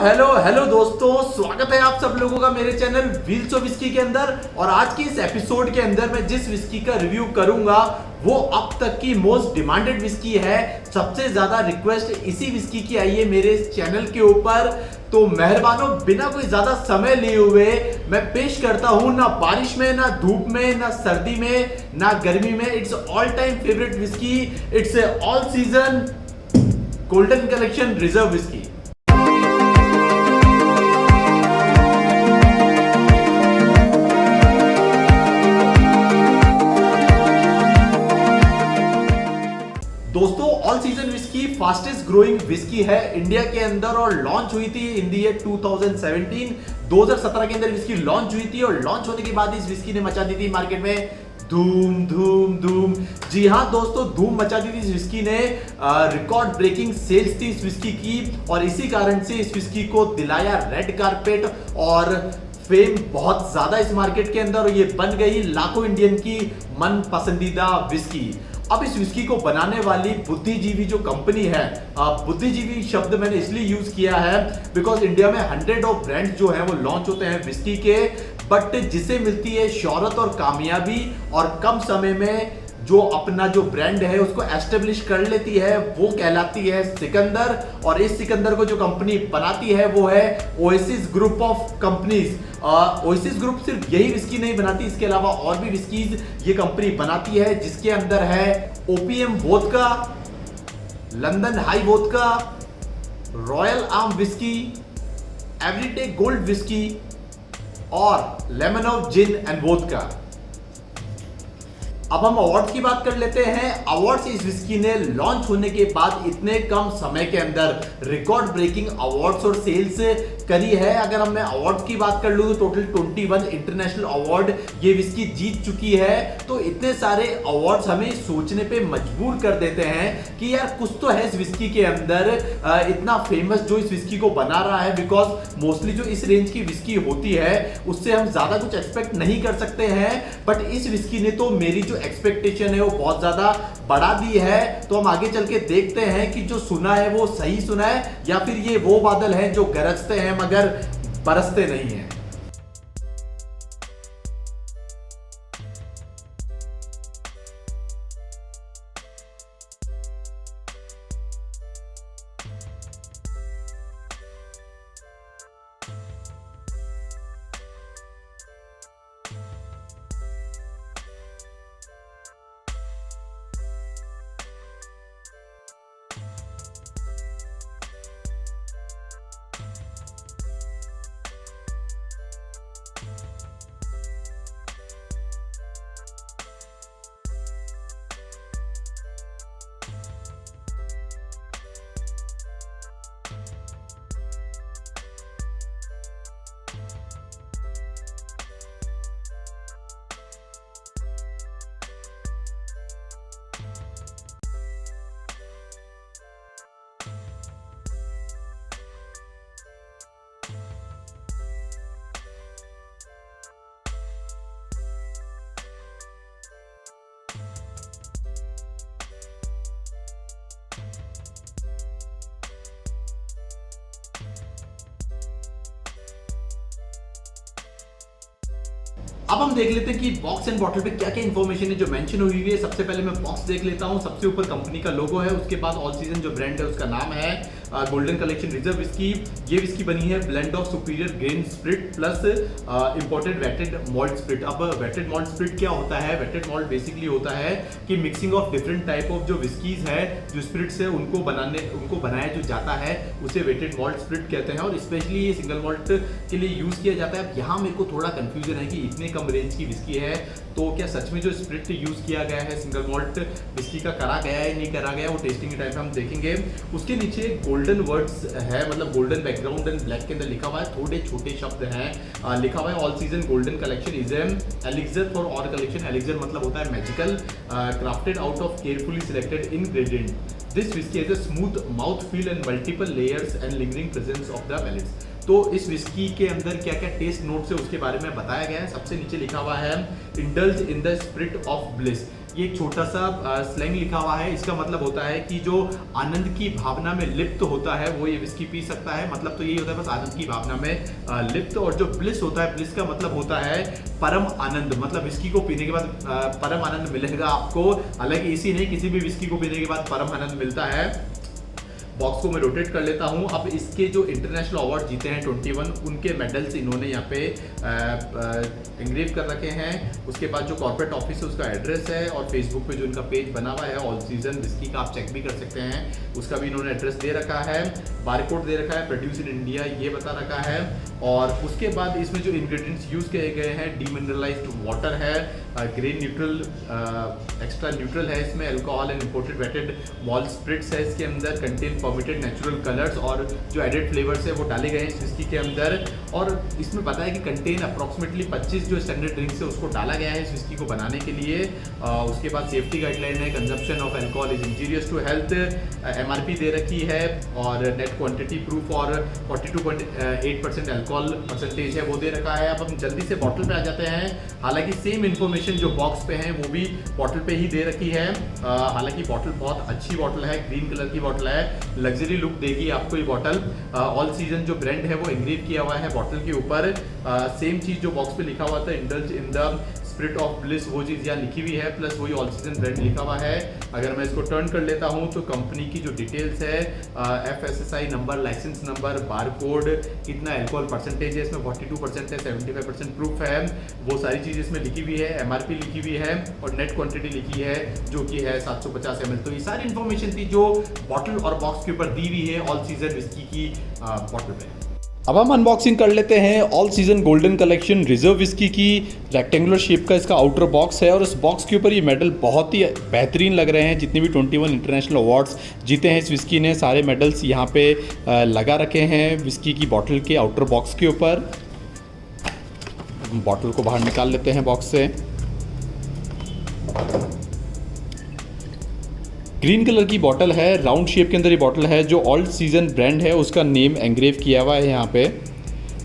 Hello hello दोस्तों, स्वागत है आप सब लोगों का मेरे चैनल व्हील्स ऑफ विस्की के अंदर। और आज की इस एपिसोड के अंदर मैं जिस विस्की का रिव्यू करूंगा वो अब तक की मोस्ट डिमांडेड विस्की है। सबसे ज्यादा रिक्वेस्ट इसी विस्की की आई है मेरे इस चैनल के ऊपर। तो मेहरबानो बिना कोई ज्यादा समय लिए हुए मैं पेश करता हूं, ना बारिश में, ना धूप में, ना सर्दी में, ना गर्मी में। It's all time favourite whisky, it's all season golden collection reserve whisky. दोस्तों, all season whisky fastest growing whisky है इंडिया के अंदर और लॉन्च हुई थी इन द ईयर 2017 के अंदर विस्की लॉन्च हुई थी। और लॉन्च होने के बाद इस विस्की ने मचा दी थी मार्केट में धूम धूम धूम। जी हाँ दोस्तों, धूम मचा दी थी इस विस्की ने। रिकॉर्ड ब्रेकिंग सेल्स थी इस विस्की की और इसी कारण से इस विस्की को दिलाया रेड कारपेट और फेम बहुत ज्यादा इस मार्केट के अंदर, और ये बन गई लाखों इंडियन की मन पसंदीदा विस्की। अब इस विस्की को बनाने वाली बुद्धिजीवी जो कंपनी है, बुद्धिजीवी शब्द मैंने इसलिए यूज किया है बिकॉज इंडिया में 100 ऑफ ब्रांड्स जो हैं वो लॉन्च होते हैं विस्की के, बट जिसे मिलती है शोहरत और कामयाबी और कम समय में जो अपना जो ब्रांड है उसको एस्टेब्लिश कर लेती है, वो कहलाती है सिकंदर। और इस सिकंदर को जो कंपनी बनाती है वो है oasis group of companies. Oasis group सिर्फ यही विस्की नहीं बनाती, इसके अलावा और भी विस्कीज ये कंपनी बनाती है, जिसके अंदर है OPM vodka, London high vodka, royal arm whisky, everyday gold whisky और लेमनोव जिन एंड वोदका। अब हम अवार्ड्स की बात कर लेते हैं। अवार्ड्स इस विस्की ने लॉन्च होने के बाद इतने कम समय के अंदर रिकॉर्ड ब्रेकिंग अवार्ड्स और सेल्स करी है। अगर हम मैं अवार्ड्स की बात कर लूं तो टोटल 21 इंटरनेशनल अवार्ड ये विस्की जीत चुकी है। तो इतने सारे अवार्ड्स हमें सोचने पे मजबूर कर देते हैं कि यार कुछ तो है इस विस्की के अंदर इतना फेमस जो इस विस्की को बना रहा है। बिकॉज मोस्टली जो इस रेंज की विस्की होती है उससे हम ज्यादा कुछ एक्सपेक्ट नहीं कर सकते हैं, बट इस विस्की ने तो मेरी जो एक्सपेक्टेशन है वो बहुत ज्यादा बढ़ा दी है। तो हम आगे चल के देखते हैं कि जो सुना है वो सही सुना है या फिर ये वो बादल हैं जो गरजते हैं मगर बरसते नहीं हैं। अब हम देख लेते हैं कि बॉक्स एंड बॉटल पे क्या क्या इंफॉर्मेशन है जो मेंशन हुई है। सबसे पहले मैं बॉक्स देख लेता हूं। सबसे ऊपर कंपनी का लोगो है, उसके बाद ऑल सीजन जो ब्रांड है उसका नाम है गोल्डन कलेक्शन रिजर्व विस्की। ये विस्की बनी है blend of superior grain spirit plus imported vatted malt spirit. अब वेटेड मॉल्ट स्पिरिट क्या होता है? वेटेड मॉल्ट बेसिकली होता है कि mixing of different type of जो विस्कीज है, जो स्पिरिट्स है उनको बनाया जो जाता है उसे वेटेड मॉल्ट स्पिरिट कहते हैं। और स्पेशली ये सिंगल मॉल्ट के लिए यूज किया जाता है। अब यहाँ मेरे को थोड़ा कंफ्यूजन है कि इतने कम रेंज की विस्की है तो क्या सच में जो स्पिरिट यूज किया गया है सिंगल मॉल्ट विस्की का करा गया है नहीं करा गया, वो टेस्टिंग के टाइम पे हम देखेंगे। उसके नीचे गोल्डन वर्ड्स है, मतलब गोल्डन बैकग्राउंड एंड ब्लैक के अंदर लिखा हुआ है, थोड़े छोटे शब्द हैं। लिखा हुआ है all season golden collection is an elixir for all collection. Elixir मतलब होता है magical, crafted out of carefully selected ingredient. This whisky has a smooth mouth feel and multiple layers and lingering presence of the palates. तो इस whisky के अंदर क्या क्या test notes है उसके बारे में बताया गया है। सबसे नीचे लिखा हुआ है indulge in the spirit of bliss. ये एक छोटा सा स्लैंग लिखा हुआ है। इसका मतलब होता है कि जो आनंद की भावना में लिप्त होता है वो ये विस्की पी सकता है। मतलब तो यही होता है बस आनंद की भावना में लिप्त। और जो ब्लिस होता है, ब्लिस का मतलब होता है परम आनंद। मतलब विस्की को पीने के बाद परम आनंद मिलेगा आपको। हालांकि इसी नहीं, किसी भी विस्की को पीने के बाद परम आनंद मिलता है। बॉक्स को मैं रोटेट कर लेता हूं। अब इसके जो इंटरनेशनल अवार्ड जीते हैं 21, उनके मेडल्स इन्होंने यहाँ पे एंग्रेव कर रखे हैं। उसके बाद जो कॉर्पोरेट ऑफिस है उसका एड्रेस है, और फेसबुक पे जो इनका पेज बना हुआ है ऑल सीजन विस्की का, आप चेक भी कर सकते हैं, उसका भी इन्होंने एड्रेस दे रखा है। बारकोड दे रखा है, प्रोड्यूस इन इंडिया ये बता रखा है। और उसके बाद इसमें जो इंग्रेडिएंट्स यूज किए गए हैं, डीमिनरलाइज्ड वाटर है, ग्रेन न्यूट्रल, एक्स्ट्रा न्यूट्रल है, इसमें alcohol and imported vatted malt spirits है इसके अंदर, कंटेन परमिटेड नेचुरल कलर्स, और जो एडेड फ्लेवर्स है वो डाले गए हैं इस विस्की के अंदर। और इसमें पता है कि कंटेन अप्रॉक्सीमेटली 25 जो स्टैंडर्ड ड्रिंक्स है उसको डाला गया है इस विस्की को बनाने के लिए। उसके बाद सेफ्टी गाइडलाइन है, consumption of alcohol is injurious to health, MRP दे रखी है, और नेट क्वांटिटी प्रूफ और 42.8% अल्कोहल परसेंटेज है वो दे रखा है। अब हम जल्दी से बॉटल पे आ जाते हैं। हालांकि सेम इन्फॉर्मेशन जो बॉक्स पे है वो भी बॉटल पे ही दे रखी है। हालांकि बॉटल बहुत अच्छी बॉटल है, ग्रीन कलर की बॉटल है, लग्जरी लुक देगी आपको ये बॉटल। ऑल सीजन जो ब्रांड है वो एंग्रेव किया हुआ है बॉटल के ऊपर। सेम चीज जो बॉक्स पे लिखा हुआ था, indulge in the spirit of bliss, वो चीज़ यहाँ लिखी हुई है, प्लस वही ऑल सीजन ब्रांड लिखा हुआ है। अगर मैं इसको टर्न कर लेता हूँ तो कंपनी की जो डिटेल्स है, FSSI number, licence number, barcode, कितना अल्कोहल परसेंटेज है इसमें 42% है, 75% प्रूफ है, वो सारी चीज़ इसमें लिखी हुई है। MRP लिखी हुई है और नेट क्वांटिटी लिखी है जो कि है 750 ml। तो ये सारी इन्फॉर्मेशन थी जो बॉटल और बॉक्स के ऊपर दी हुई है ऑल सीजन विस्की की बॉटल पे। अब हम अनबॉक्सिंग कर लेते हैं all season golden collection reserve whisky की। रेक्टेंगुलर शेप का इसका आउटर बॉक्स है, और इस बॉक्स के ऊपर ये मेडल बहुत ही बेहतरीन लग रहे हैं। जितने भी 21 इंटरनेशनल अवार्ड्स जीते हैं इस विस्की ने, सारे मेडल्स यहाँ पे लगा रखे हैं विस्की की बॉटल के आउटर बॉक्स के ऊपर। बॉटल को बाहर निकाल लेते हैं बॉक्स से। ग्रीन कलर की बॉटल है, राउंड शेप के अंदर ये बॉटल है। जो ऑल सीजन ब्रांड है उसका नेम एंग्रेव किया हुआ है यहाँ पे।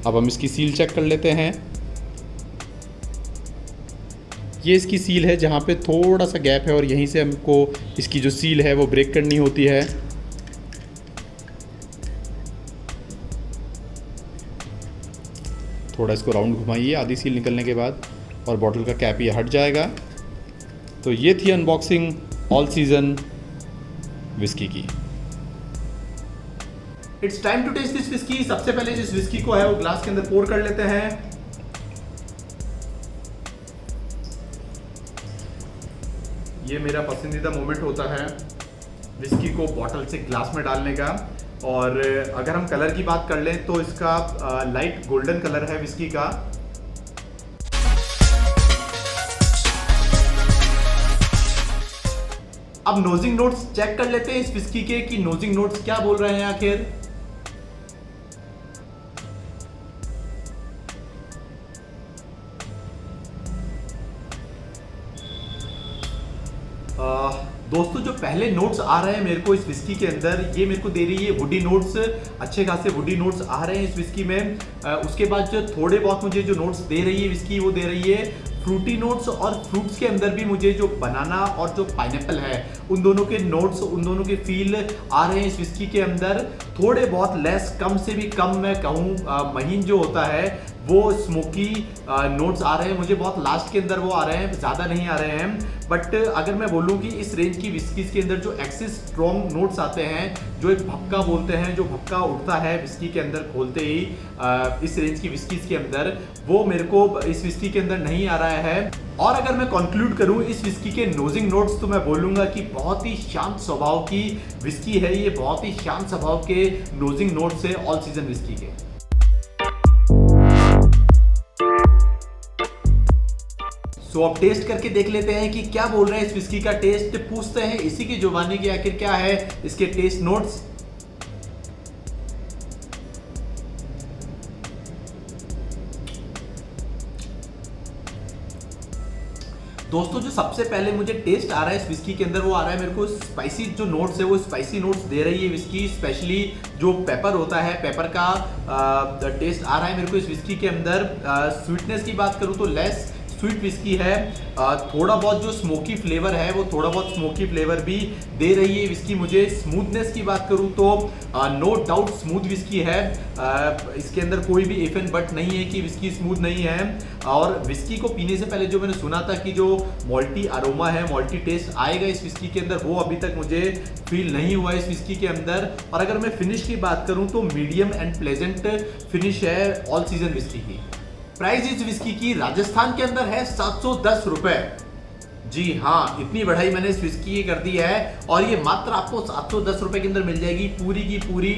अब हम इसकी सील चेक कर लेते हैं। ये इसकी सील है जहाँ पे थोड़ा सा गैप है, और यहीं से हमको इसकी जो सील है वो ब्रेक करनी होती है। थोड़ा इसको राउंड घुमाइए आधी सील निकलने के बाद, और बॉटल का कैप ये हट जाएगा। तो ये थी अनबॉक्सिंग ऑल सीजन विस्की की। It's time to taste this whisky. सबसे पहले जिस विस्की को है वो ग्लास के अंदर पोर कर लेते हैं। ये मेरा पसंदीदा मोमेंट होता है विस्की को बॉटल से ग्लास में डालने का। और अगर हम कलर की बात कर लें तो इसका लाइट गोल्डन कलर है विस्की का। अब नोजिंग नोट्स चेक कर लेते हैं इस विस्की के कि नोजिंग नोट्स क्या बोल रहे हैं आखिर। दोस्तों जो पहले नोट्स आ रहे हैं मेरे को इस विस्की के अंदर, ये मेरे को दे रही है वुडी नोट्स, अच्छे खासे वुडी नोट्स आ रहे हैं इस विस्की में। उसके बाद जो थोड़े बहुत मुझे जो नोट्स दे रही है विस्की, वो दे रही है फ्रूटी नोट्स, और फ्रूट्स के अंदर भी मुझे जो बनाना और जो पाइनएप्पल है उन दोनों के नोट्स, उन दोनों के फील आ रहे हैं इस विस्की के अंदर। थोड़े बहुत लेस, कम से भी कम मैं कहूँ महीन जो होता है वो स्मोकी नोट्स आ रहे हैं मुझे, बहुत लास्ट के अंदर वो आ रहे हैं, ज़्यादा नहीं आ रहे हैं। बट अगर मैं बोलूँ कि इस रेंज की विस्कीज के अंदर जो एक्सिस स्ट्रॉन्ग नोट्स आते हैं, जो एक भपका बोलते हैं, जो भपका उठता है विस्की के अंदर खोलते ही इस रेंज की विस्कीज के अंदर, वो मेरे को इस विस्की के अंदर नहीं आ रहा है। और अगर मैं कंक्लूड करूं इस विस्की के नोजिंग नोट्स, तो मैं बोलूंगा कि बहुत ही शांत स्वभाव की विस्की है ये, बहुत ही शांत स्वभाव के नोजिंग नोट्स है ऑल सीजन विस्की के। सो अब टेस्ट करके देख लेते हैं कि क्या बोल रहे हैं इस विस्की का टेस्ट। पूछते हैं इसी की जुबानी की आखिर क्या है इसके टेस्ट नोट्स। दोस्तों जो सबसे पहले मुझे टेस्ट आ रहा है इस विस्की के अंदर, वो आ रहा है मेरे को स्पाइसी जो नोट्स है, वो स्पाइसी नोट्स दे रही है विस्की। स्पेशली जो पेपर होता है, पेपर का टेस्ट आ रहा है मेरे को इस विस्की के अंदर। स्वीटनेस की बात करूँ तो लेस स्वीट विस्की है। थोड़ा बहुत जो स्मोकी फ्लेवर है वो थोड़ा बहुत स्मोकी फ्लेवर भी दे रही है विस्की मुझे। स्मूथनेस की बात करूं तो नो डाउट स्मूथ विस्की है। इसके अंदर कोई भी इफ एंड बट नहीं है कि विस्की स्मूथ नहीं है। और विस्की को पीने से पहले जो मैंने सुना था कि जो मॉल्टी अरोमा है, मॉल्टी टेस्ट आएगा इस विस्की के अंदर, वो अभी तक मुझे फील नहीं हुआ इस विस्की के अंदर। और अगर मैं फिनिश की बात करूं तो मीडियम एंड प्लेजेंट फिनिश है ऑल सीजन विस्की की। प्राइस इस विस्की की राजस्थान के अंदर है 710 रुपए। जी हाँ, इतनी बढ़ाई मैंने इस विस्की की कर दी है और ये मात्र आपको 710 रुपए के अंदर मिल जाएगी पूरी की पूरी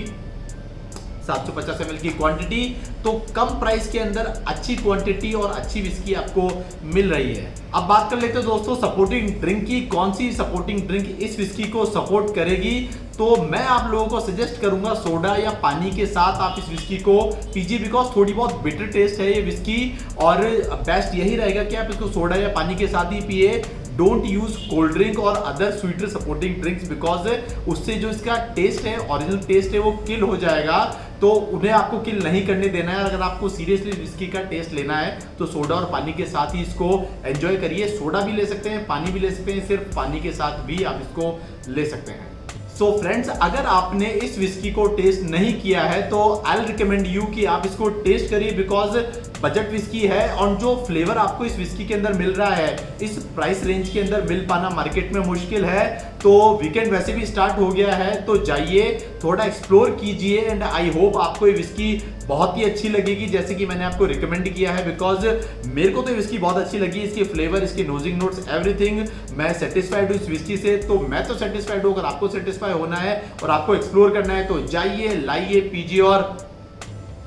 750 ml की क्वांटिटी। तो कम प्राइस के अंदर अच्छी क्वांटिटी और अच्छी विस्की आपको मिल रही है। अब बात कर लेते हैं दोस्तों सपोर्टिंग ड्रिंक की। कौन सी सपोर्टिंग ड्रिंक इस विस्की को सपोर्ट करेगी? तो मैं आप लोगों को सजेस्ट करूंगा सोडा या पानी के साथ आप इस विस्की को पीजिए, बिकॉज थोड़ी बहुत बिटर टेस्ट है ये विस्की और बेस्ट यही रहेगा कि आप इसको सोडा या पानी के साथ ही पिए। डोंट यूज कोल्ड ड्रिंक और other sweeter supporting drinks, because उससे जो इसका टेस्ट है, ओरिजिनल टेस्ट है, वो किल हो जाएगा। तो उन्हें आपको किल नहीं करने देना है। अगर आपको सीरियसली विस्की का टेस्ट लेना है तो सोडा और पानी के साथ ही इसको एंजॉय करिए। सोडा भी ले सकते हैं, पानी भी ले सकते हैं, सिर्फ पानी के साथ भी आप इसको ले सकते हैं। सो फ्रेंड्स, अगर आपने इस विस्की को टेस्ट नहीं किया है तो आई विल रिकमेंड यू कि आप इसको टेस्ट करिए, बिकॉज बजट विस्की है और जो फ्लेवर आपको इस विस्की के अंदर मिल रहा है इस प्राइस रेंज के अंदर मिल पाना मार्केट में मुश्किल है। तो वीकेंड वैसे भी स्टार्ट हो गया है तो जाइए थोड़ा एक्सप्लोर कीजिए एंड आई होप आपको ये विस्की बहुत ही अच्छी लगेगी जैसे कि मैंने आपको रिकमेंड किया है। बिकॉज मेरे को तो ये विस्की बहुत अच्छी लगी, इसके फ्लेवर, इसके नोजिंग नोट्स, एवरीथिंग। मैं सेटिस्फाइड हूँ इस विस्की से, तो मैं तो सेटिस्फाइड हूँ। अगर आपको सेटिस्फाई होना है और आपको एक्सप्लोर करना है तो जाइए, लाइए, पीजिए और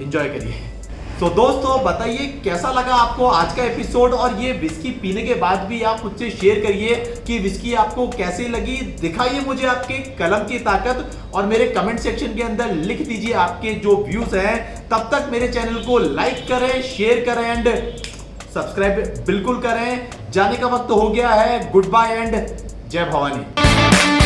एंजॉय करिए। तो दोस्तों बताइए कैसा लगा आपको आज का एपिसोड, और ये विस्की पीने के बाद भी आप मुझसे शेयर करिए कि विस्की आपको कैसी लगी। दिखाइए मुझे आपके कलम की ताकत और मेरे कमेंट सेक्शन के अंदर लिख दीजिए आपके जो व्यूज हैं। तब तक मेरे चैनल को लाइक करें, शेयर करें एंड सब्सक्राइब बिल्कुल करें। जाने का वक्त हो गया है। गुड बाय एंड जय भवानी।